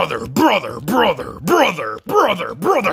brother.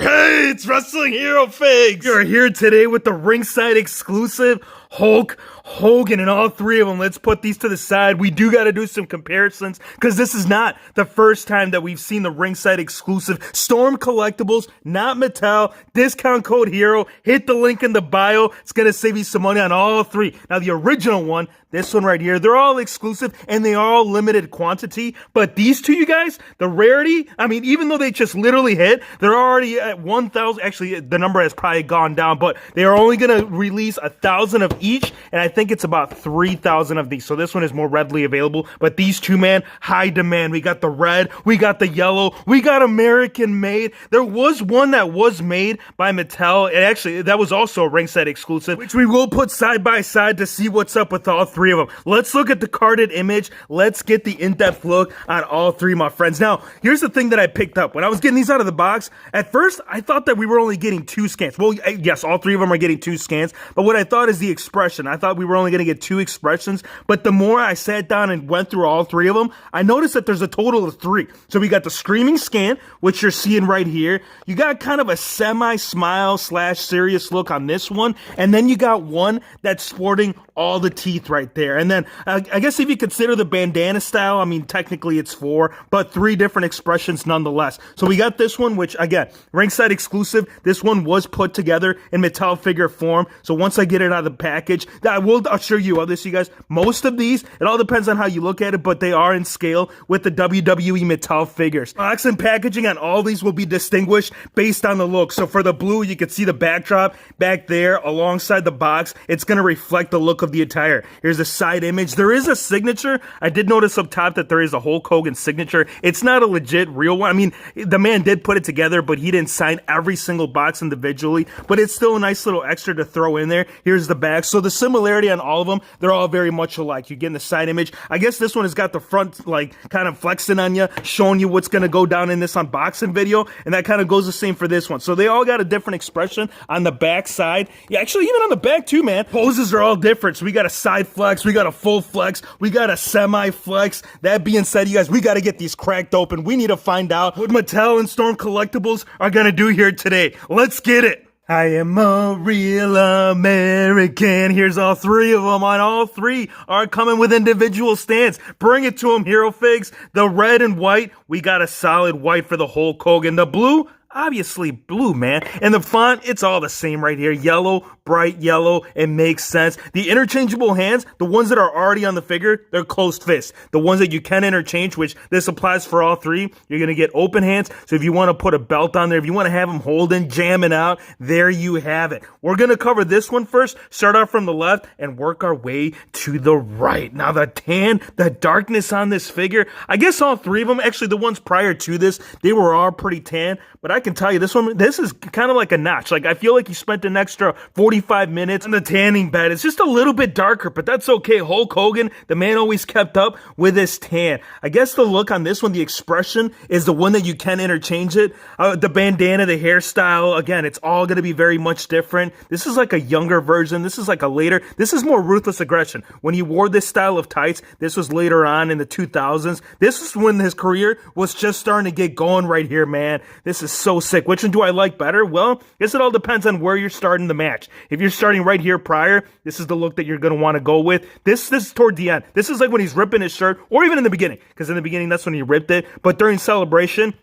Hey, it's Wrestling Hero Figs. You're here today with the Ringside exclusive Hulk Hogan, and all three of them. Let's put these to the side. We do got to do some comparisons because this is not the first time that we've seen the Ringside exclusive Storm Collectibles, not Mattel. Discount code HERO. Hit the link in the bio. It's going to save you some money on all three. Now, the original one, this one right here, they're all exclusive and they are all limited quantity. But these two, you guys, the rarity, I mean, even though they just literally hit, they're already at 1,000. Actually, the number has probably gone down, but they are only going to release 1,000 of each. And I think it's about 3,000 of these. So this one is more readily available. But these two, man, high demand. We got the red, we got the yellow, we got American made. There was one that was made by Mattel. And actually, that was also a Ringside exclusive, which we will put side by side to see what's up with all three of them. Let's look at the carded image. Let's get the in-depth look on all three, my friends. Now, here's the thing that I picked up. When I was getting these out of the box, at first, I thought that we were only getting 2 scans. Well, yes, all three of them are getting 2 scans. But what I thought is the expression. I thought we were only going to get 2 expressions. But the more I sat down and went through all three of them, I noticed that there's a total of 3. So we got the screaming scan, which you're seeing right here. You got kind of a semi-smile / serious look on this one. And then you got one that's sporting all the teeth right there. And then I guess if you consider the bandana style, I mean, technically it's 4, but 3 different expressions nonetheless. So we got this one, which again, Ringside exclusive. This one was put together in Mattel figure form. So once I get it out of the package, I'll show you all this, you guys. Most of these, it all depends on how you look at it, but they are in scale with the WWE Mattel figures. Box and packaging on all these will be distinguished based on the look. So for the blue, you can see the backdrop back there alongside the box. It's going to reflect the look of the attire. Here's a side image. There is a signature. I did notice up top that there is a Hulk Hogan signature. It's not a legit real one. I mean, the man did put it together, but he didn't sign every single box individually, but it's still a nice little extra to throw in there. Here's the back. So the similarity on all of them, they're all very much alike. You get in the side image. I guess this one has got the front, like, kind of flexing on you, showing you what's going to go down in this unboxing video, and that kind of goes the same for this one. So they all got a different expression on the back side. Yeah, actually, even on the back too, man. Poses are all different. So we got a side flex, we got a full flex, we got a semi flex. That being said, you guys, we got to get these cracked open. We need to find out what Mattel and Storm Collectibles are going to do here today. Let's get it. I am a real American. Here's all 3 of them. On all 3 are coming with individual stands. Bring it to them, Hero Figs. The red and white, we got a solid white for the Hulk Hogan. The blue, obviously blue, man. And the font, it's all the same right here. Yellow, bright yellow. It makes sense. The interchangeable hands, the ones that are already on the figure, they're closed fists. The ones that you can interchange, which this applies for all 3, you're going to get open hands. So if you want to put a belt on there, if you want to have them holding, jamming out, there you have it. We're going to cover this one first, start off from the left and work our way to the right. Now the tan, the darkness on this figure, I guess all 3 of them, actually the ones prior to this, they were all pretty tan, but I can tell you this one, this is kind of like a notch. Like I feel like you spent an extra 45 minutes on the tanning bed. It's just a little bit darker, but that's okay. Hulk Hogan, the man always kept up with his tan. I guess the look on this one, the expression is the one that you can interchange it. The bandana, the hairstyle, again, it's all going to be very much different. This is like a younger version. This is like a later, this is more ruthless aggression. When he wore this style of tights, this was later on in the 2000s. This is when his career was just starting to get going right here, man. This is so sick. Which one do I like better? Well, I guess it all depends on where you're starting the match. If you're starting right here prior, this is the look that you're going to want to go with. This is toward the end. This is like when he's ripping his shirt, or even in the beginning, because in the beginning, that's when he ripped it. But during Celebration,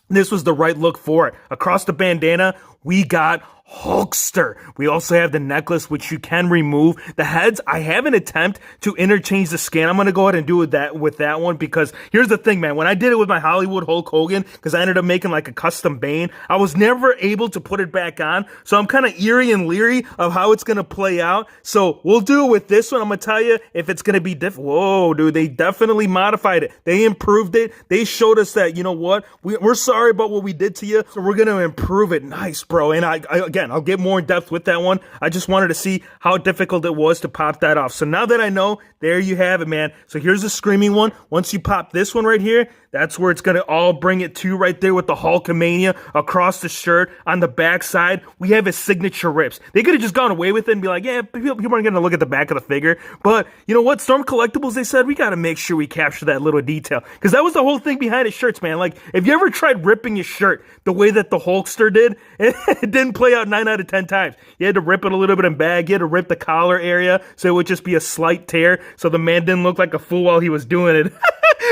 this was the right look for it. Across the bandana, we got Hulkster. We also have the necklace, which you can remove. The heads, I have an attempt to interchange the scan. I'm going to go ahead and do with that one, because here's the thing, man. When I did it with my Hollywood Hulk Hogan, because I ended up making like a custom Bane, I was never able to put it back on. So I'm kind of eerie and leery of how it's going to play out. So we'll do it with this one. I'm going to tell you if it's going to be different. Whoa, dude, they definitely modified it. They improved it. They showed us that, you know what? We're sorry about what we did to you, so we're going to improve it. Nice, bro. bro. And again, I'll get more in depth with that one. I just wanted to see how difficult it was to pop that off. So now that I know, there you have it, man. So here's the screaming one. Once you pop this one right here, that's where it's going to all bring it to right there with the Hulkamania across the shirt. On the back side, we have his signature rips. They could have just gone away with it and be like, yeah, people aren't going to look at the back of the figure. But you know what? Storm Collectibles, they said, we got to make sure we capture that little detail. Because that was the whole thing behind his shirts, man. Like, if you ever tried ripping your shirt the way that the Hulkster did, it didn't play out 9 out of 10 times. You had to rip it a little bit in bag. You had to rip the collar area so it would just be a slight tear so the man didn't look like a fool while he was doing it.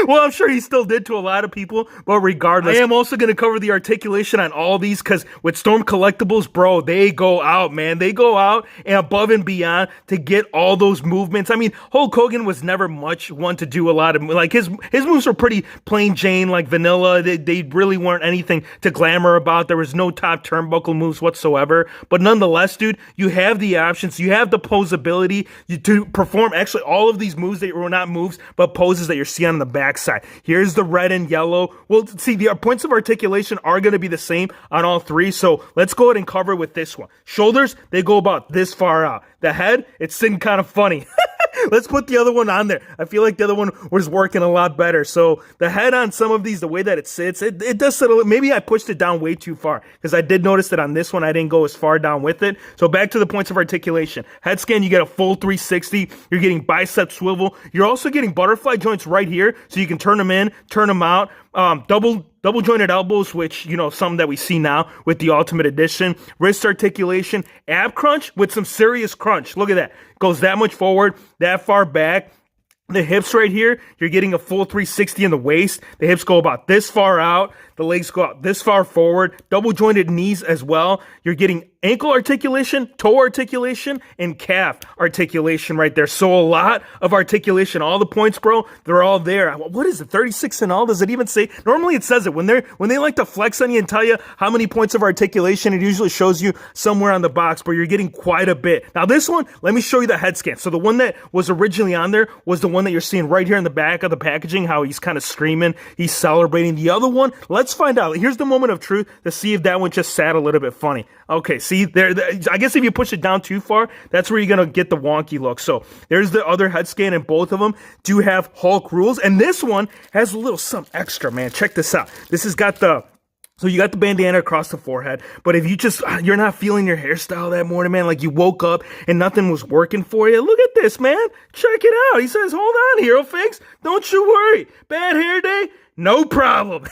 Well, I'm sure he still did to a lot of people, but regardless, I am also going to cover the articulation on all these because with Storm Collectibles, bro, they go out, man. They go out and above and beyond to get all those movements. I mean, Hulk Hogan was never much one to do a lot of, like, his moves were pretty plain Jane, like vanilla. They really weren't anything to glamour about. There was no top turnbuckle moves whatsoever. But nonetheless, dude, you have the options. You have the posability to perform actually all of these moves that were not moves, but poses that you're seeing on the backside. Here's the red and yellow. Well, see, the points of articulation are going to be the same on all three, so let's go ahead and cover it with this one. Shoulders, they go about this far out. The head, it's sitting kind of funny. Let's put the other one on there. I feel like the other one was working a lot better. So the head on some of these, the way that it sits, it does sit a little, maybe I pushed it down way too far because I did notice that on this one, I didn't go as far down with it. So back to the points of articulation. Head scan, you get a full 360. You're getting bicep swivel. You're also getting butterfly joints right here. So you can turn them in, turn them out. Double jointed elbows, which, you know, some that we see now with the Ultimate Edition. Wrist articulation, ab crunch with some serious crunch. Look at that. Goes that much forward, that far back. The hips right here, you're getting a full 360 in the waist. The hips go about this far out. The legs go out this far forward. Double jointed knees as well. You're getting ankle articulation, toe articulation, and calf articulation right there. So a lot of articulation. All the points, bro, they're all there. What is it, 36 in all? Does it even say? Normally it says it. When they like to flex on you and tell you how many points of articulation, it usually shows you somewhere on the box, but you're getting quite a bit. Now this one, let me show you the head scan. So the one that was originally on there was the one that you're seeing right here in the back of the packaging, how he's kind of screaming, he's celebrating. The other one, let's find out. Here's the moment of truth to see if that one just sat a little bit funny. Okay, see, there, I guess if you push it down too far, that's where you're going to get the wonky look. So there's the other head scan, and both of them do have Hulk rules. And this one has a little something extra, man. Check this out. This has got so you got the bandana across the forehead, but if you're not feeling your hairstyle that morning, man, like you woke up and nothing was working for you, look at this, man. Check it out. He says, hold on, Hero Fix. Don't you worry. Bad hair day? No problem.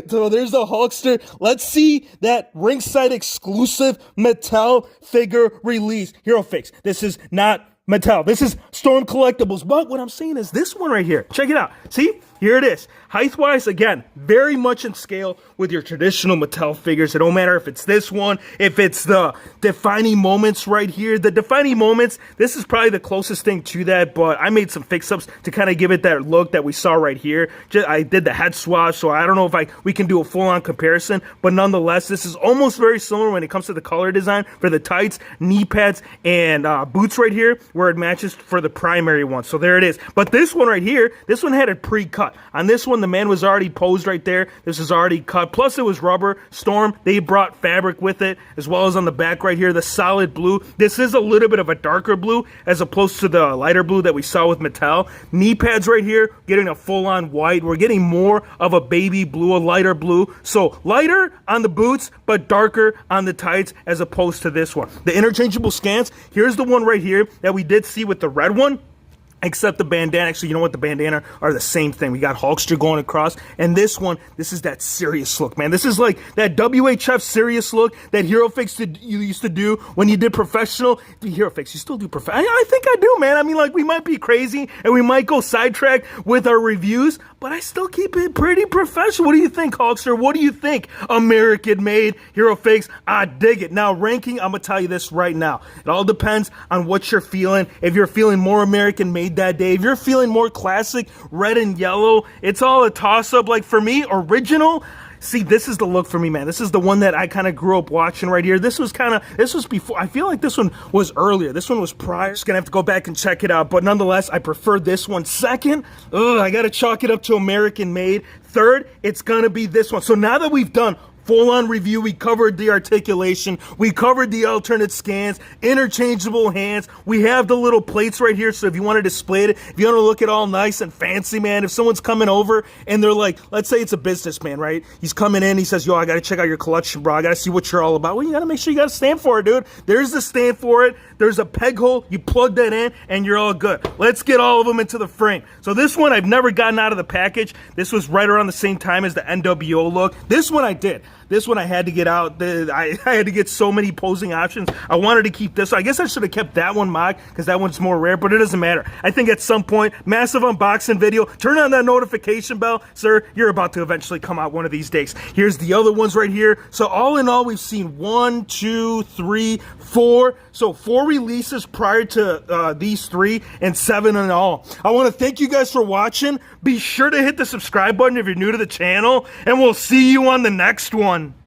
So there's the Hulkster. Let's see that ringside exclusive Mattel figure release. Hero Fix. This is not Mattel. This is Storm Collectibles. But what I'm saying is this one right here. Check it out. See? Here it is. Height-wise, again, very much in scale with your traditional Mattel figures. It don't matter if it's this one, if it's the defining moments right here. The defining moments, this is probably the closest thing to that, but I made some fix-ups to kind of give it that look that we saw right here. I did the head swap, so I don't know if we can do a full-on comparison, but nonetheless, this is almost very similar when it comes to the color design for the tights, knee pads, and boots right here, where it matches for the primary one. So there it is. But this one right here, this one had it pre-cut. On this one, the man was already posed right there. This is already cut. Plus, it was rubber. Storm, they brought fabric with it, as well as on the back right here, the solid blue. This is a little bit of a darker blue, as opposed to the lighter blue that we saw with Mattel. Knee pads right here, getting a full-on white. We're getting more of a baby blue, a lighter blue. So, lighter on the boots, but darker on the tights, as opposed to this one. The interchangeable scans, here's the one right here that we did see with the red one. Except the bandana, actually, you know what? The bandana are the same thing. We got Hulkster going across. And this one, this is that serious look, man. This is like that WHF serious look that Hero Fix you used to do when you did professional. Hero Fix, you still do professional? I think I do, man. I mean, like, we might be crazy and we might go sidetrack with our reviews, but I still keep it pretty professional. What do you think, Hulkster? What do you think? American-made Hero Fix. I dig it. Now, ranking, I'm going to tell you this right now. It all depends on what you're feeling. If you're feeling more American-made that day, if you're feeling more classic, red and yellow, it's all a toss-up. Like, for me, original, see, this is the look for me, man. This is the one that I kind of grew up watching right here. This was before. I feel like this one was earlier. This one was prior. Just gonna have to go back and check it out. But nonetheless, I prefer this one. Second, I gotta chalk it up to American made. Third, it's gonna be this one. So now that we've done full-on review. We covered the articulation. We covered the alternate scans, interchangeable hands. We have the little plates right here, so if you want to display it, if you want to look it all nice and fancy, man, if someone's coming over and they're like, let's say it's a businessman, right? He's coming in, he says, yo, I got to check out your collection, bro. I got to see what you're all about. Well, you got to make sure you got a stand for it, dude. There's the stand for it. There's a peg hole. You plug that in, and you're all good. Let's get all of them into the frame. So this one, I've never gotten out of the package. This was right around the same time as the NWO look. This one I did. This one I had to get out. I had to get so many posing options. I wanted to keep this. I guess I should have kept that one, Mog, because that one's more rare, but it doesn't matter. I think at some point, massive unboxing video. Turn on that notification bell. Sir, you're about to eventually come out one of these days. Here's the other ones right here. So all in all, we've seen 1, 2, 3, 4. So 4 releases prior to these 3 and 7 in all. I want to thank you guys for watching. Be sure to hit the subscribe button if you're new to the channel, and we'll see you on the next one.